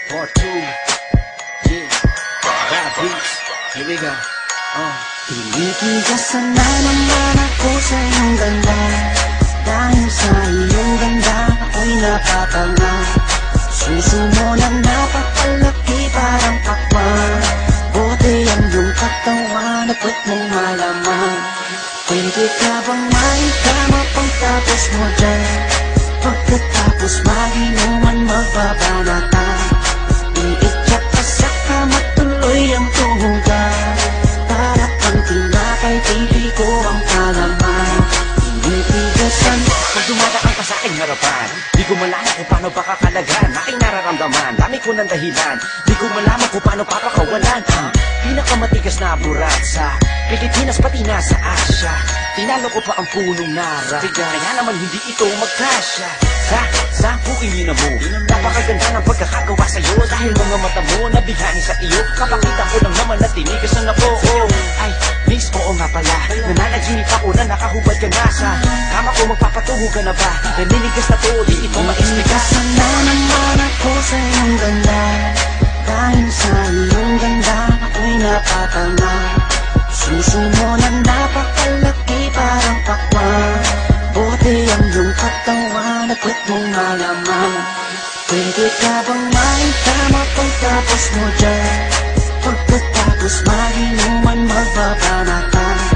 Part 2. Yeah. Bad beats. Here we go. Tinitigasan na naman ako sa iyong ganda. Dahil sa iyong ganda ako'y napatanga. Suso mo na napakalaki parang pakwan. Buti ang iyong katawan at ba't mong malaman. Pwede ka bang maikama pagtapos mo dyan? Pagkatapos maginuman magbabanatan. Iityak ka sa kama tuloy ang tuhugan. Para kang tinapay, pipi ko ang palaman. Tinitigasan. Pag dumadaan ka sa aking harapan, di ko malaman kung paano pakakalagan aking nararamdaman. Dami ko ng dahilan, di ko malaman kung paano papakawalan. Pinakamatigas na burat sa Pilipinas pati na sa Asya. Tinalo ko pa ang punong nara, kaya naman hindi ito magkasya. Sa buking ina mo, napakaganda ng pagkakagawa sa'yo. Dahil mga mata mo nabighani sa iyo. Kapakita ko lang naman na tinigas ang ako. Ay, miss, oo nga pala. Nananaginip ako na nakahubad ka na sa kama ko. Magpapatungo ka na ba? Naninigas na to, di ito ma-explica. Tinitigasan na naman ako sa iyong ganda. Dahil sa iyong ganda ako'y napatanga. Suso mo na napakalaki parang pakwan. Buti ang iyong katawan at ba't mong malaman. Pwede ka bang maitama pagtapos mo dyan? Pagkatapos maginuman magbabanatan.